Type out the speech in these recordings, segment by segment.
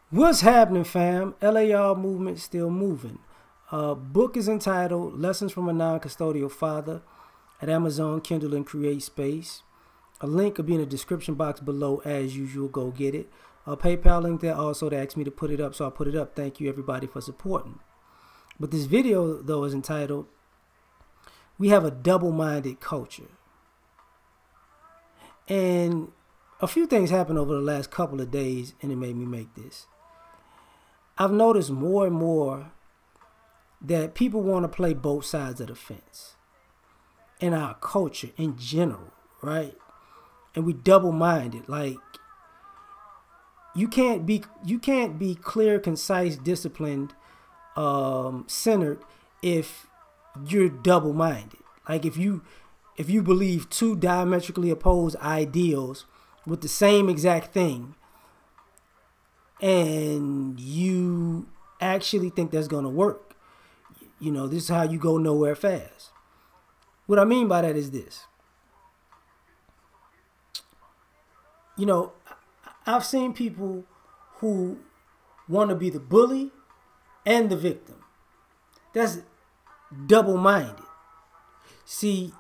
What's happening, fam? L.A.R. movement still moving. Book is entitled Lessons from a Non-Custodial Father at Amazon, Kindle, and Create Space. A link will be in the description box below as usual. Go get it. A PayPal link there also. They asked me to put it up, so I put it up. Thank you, everybody, for supporting. But this video, though, is entitled We Have a Double-Minded Culture. And a few things happened over the last couple of days, and it made me make this. I've noticed more and more that people want to play both sides of the fence in our culture in general, right? And we double-minded. Like you can't be clear, concise, disciplined, centered if you're double-minded. Like if you believe two diametrically opposed ideals with the same exact thing, and you actually think that's going to work, you know, this is how you go nowhere fast. What I mean by that is this. You know, I've seen people who want to be the bully and the victim. That's double-minded. See,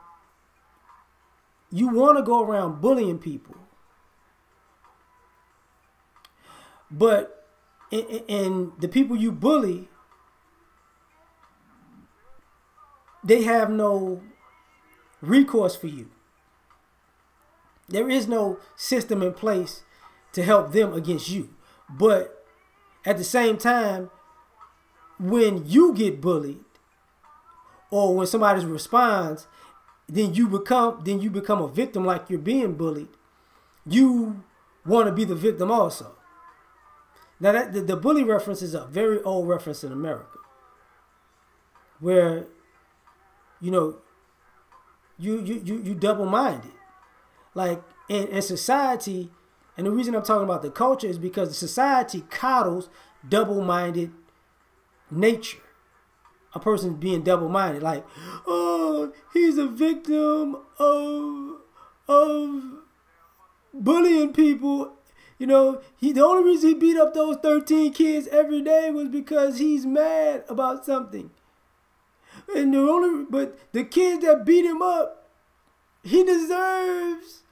you want to go around bullying people, but and the people you bully, they have no recourse for you. There is no system in place to help them against you. But at the same time, when you get bullied or when somebody responds, then you become a victim like you're being bullied. You want to be the victim also. Now, the bully reference is a very old reference in America, where, you know, you double-minded. Like in society, and the reason I'm talking about the culture is because the society coddles double-minded nature. A person being double-minded, like, oh, he's a victim of bullying people. You know, the only reason he beat up those 13 kids every day was because he's mad about something. And but the kids that beat him up, he deserves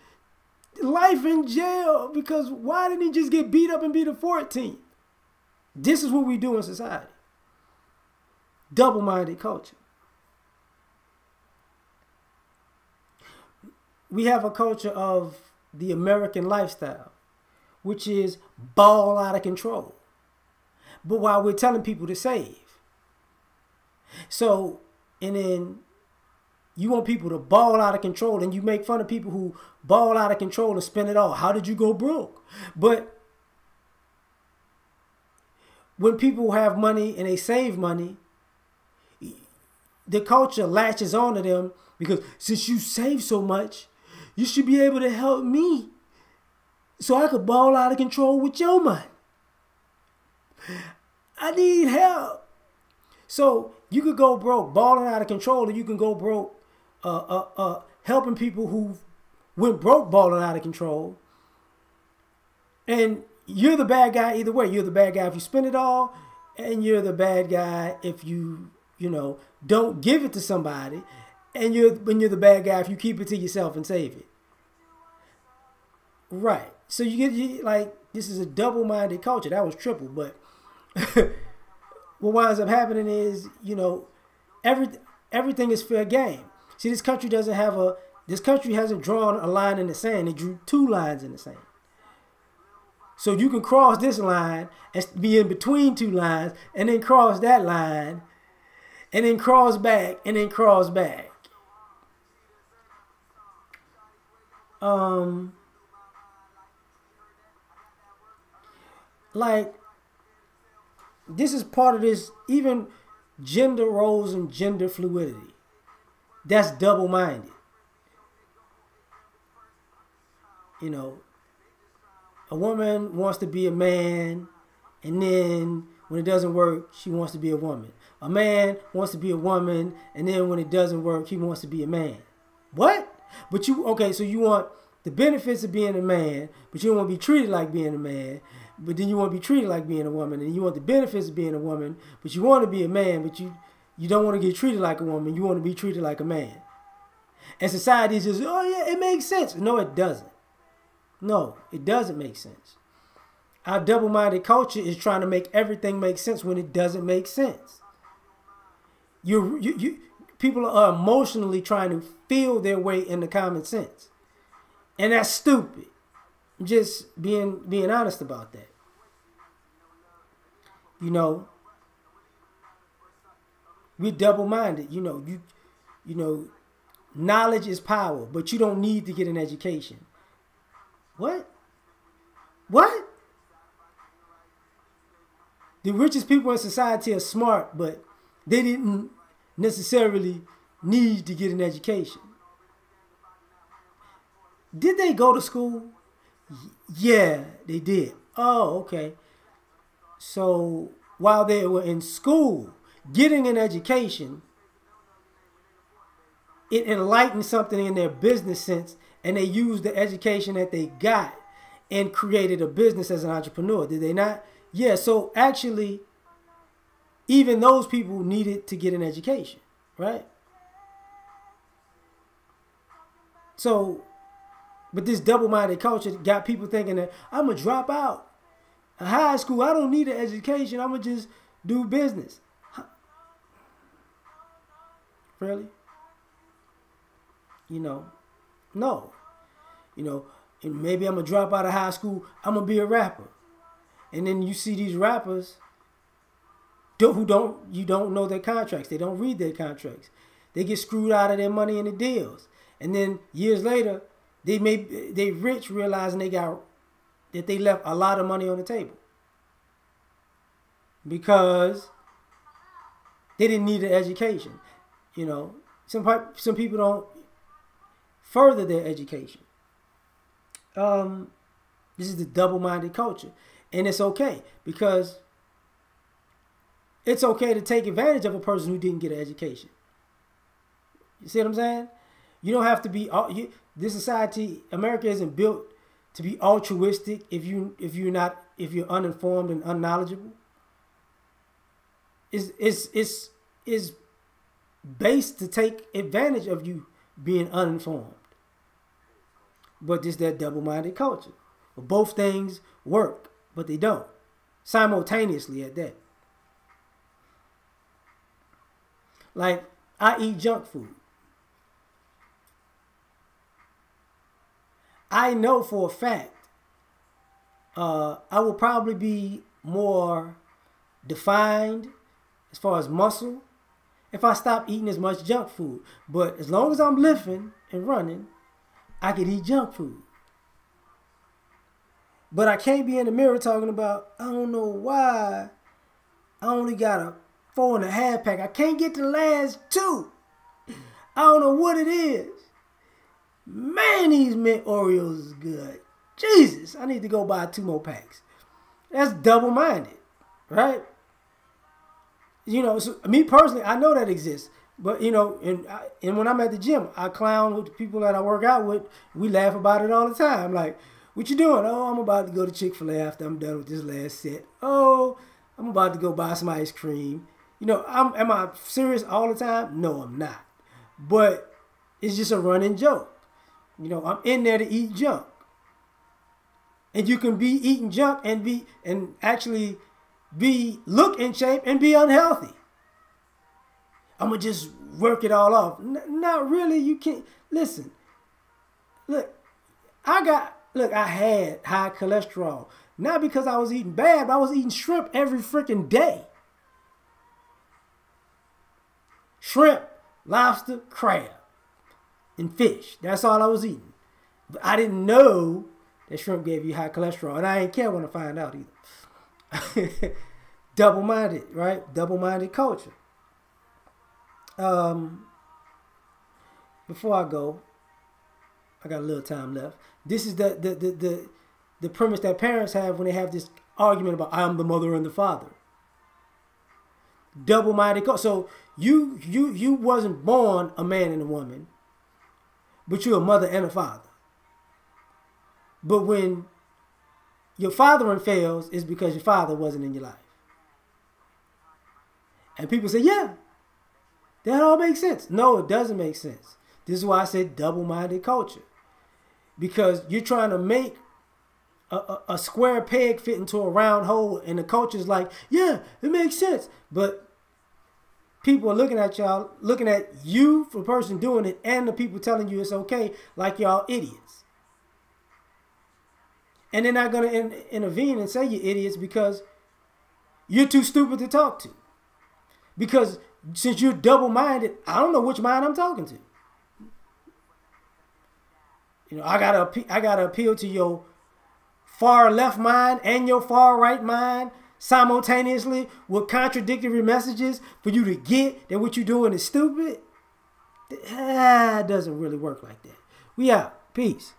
life in jail, because why didn't he just get beat up and be the 14th? This is what we do in society. Double-minded culture. We have a culture of the American lifestyle, which is ball out of control, but while we're telling people to save. So, and then you want people to ball out of control, and you make fun of people who ball out of control and spend it all. How did you go broke? But when people have money and they save money, the culture latches on to them, because since you save so much, you should be able to help me so I could ball out of control with your money. I need help. So you could go broke balling out of control, or you can go broke helping people who went broke balling out of control. And you're the bad guy either way. You're the bad guy if you spend it all, and you're the bad guy if you know, don't give it to somebody, and you're the bad guy if you keep it to yourself and save it. Right. So like, this is a double-minded culture. That was triple, but what winds up happening is, you know, everything is fair game. See, this country hasn't drawn a line in the sand. It drew two lines in the sand. So you can cross this line and be in between two lines, and then cross that line, and then cross back, and then cross back. Like, this is part of this, even gender roles and gender fluidity. That's double-minded. You know, a woman wants to be a man, and then when it doesn't work, she wants to be a woman. A man wants to be a woman, and then when it doesn't work, he wants to be a man. What? But okay, so you want the benefits of being a man, but you don't want to be treated like being a man. but then you want to be treated like being a woman, and you want the benefits of being a woman, but you want to be a man, but you don't want to get treated like a woman. You want to be treated like a man. And society says, oh yeah, it makes sense. No, it doesn't. No, it doesn't make sense. Our double-minded culture is trying to make everything make sense when it doesn't make sense. People are emotionally trying to feel their way into common sense. And that's stupid. Just being honest about that. You know, we're double-minded. You know, knowledge is power, but you don't need to get an education. What? What? The richest people in society are smart, but they didn't necessarily need to get an education. Did they go to school? Yeah, they did. Oh, okay. So while they were in school, getting an education, it enlightened something in their business sense, and they used the education that they got and created a business as an entrepreneur. Did they not? Yeah, so actually, even those people needed to get an education, right? So, but this double-minded culture got people thinking that I'm going to drop out of high school. I don't need an education. I'm going to just do business. Really? No. And maybe I'm going to drop out of high school. I'm going to be a rapper. And then you see these rappers you don't know their contracts. They don't read their contracts. They get screwed out of their money in the deals. And then years later, they rich, realizing that they left a lot of money on the table. Because they didn't need an education. Some people don't further their education. This is the double-minded culture. And it's okay, because it's okay to take advantage of a person who didn't get an education. You see what I'm saying? You don't have to be. This society, America, isn't built to be altruistic if you're uninformed and unknowledgeable. It's based to take advantage of you being uninformed. But it's that double-minded culture. Both things work, but they don't. Simultaneously at that. Like, I eat junk food. I know for a fact I will probably be more defined as far as muscle if I stop eating as much junk food. But as long as I'm lifting and running, I can eat junk food. But I can't be in the mirror talking about, I don't know why I only got a 4.5 pack. I can't get the last 2. I don't know what it is. Man, these mint Oreos is good. Jesus, I need to go buy 2 more packs. That's double-minded, right? So me personally, I know that exists. But, and when I'm at the gym, I clown with the people that I work out with. We laugh about it all the time. Like, what you doing? Oh, I'm about to go to Chick-fil-A after I'm done with this last set. Oh, I'm about to go buy some ice cream. Am I serious all the time? No, I'm not. But it's just a running joke. I'm in there to eat junk. And you can be eating junk and actually look in shape and be unhealthy. I'm going to just work it all off. Not really. You can't. Listen. Look, I had high cholesterol. Not because I was eating bad, but I was eating shrimp every freaking day. Shrimp, lobster, crab, and fish. That's all I was eating. But I didn't know that shrimp gave you high cholesterol. And I ain't care when I find out either. Double-minded, right? Double-minded culture. Before I go, I got a little time left. This is the premise that parents have when they have this argument about I'm the mother and the father. Double-minded culture. So you wasn't born a man and a woman, but you're a mother and a father. But when your fathering fails is because your father wasn't in your life. And people say, yeah, that all makes sense. No, it doesn't make sense. This is why I said double-minded culture. Because you're trying to make a square peg fit into a round hole, and the culture's like, yeah, it makes sense. But people are looking at y'all, looking at you for the person doing it, and the people telling you it's okay, like y'all idiots. And they're not going to intervene and say you're idiots because you're too stupid to talk to. Because since you're double-minded, I don't know which mind I'm talking to. You know, I gotta appeal to your far left mind and your far right mind simultaneously with contradictory messages for you to get that what you're doing is stupid. It doesn't really work like that. We out. Peace.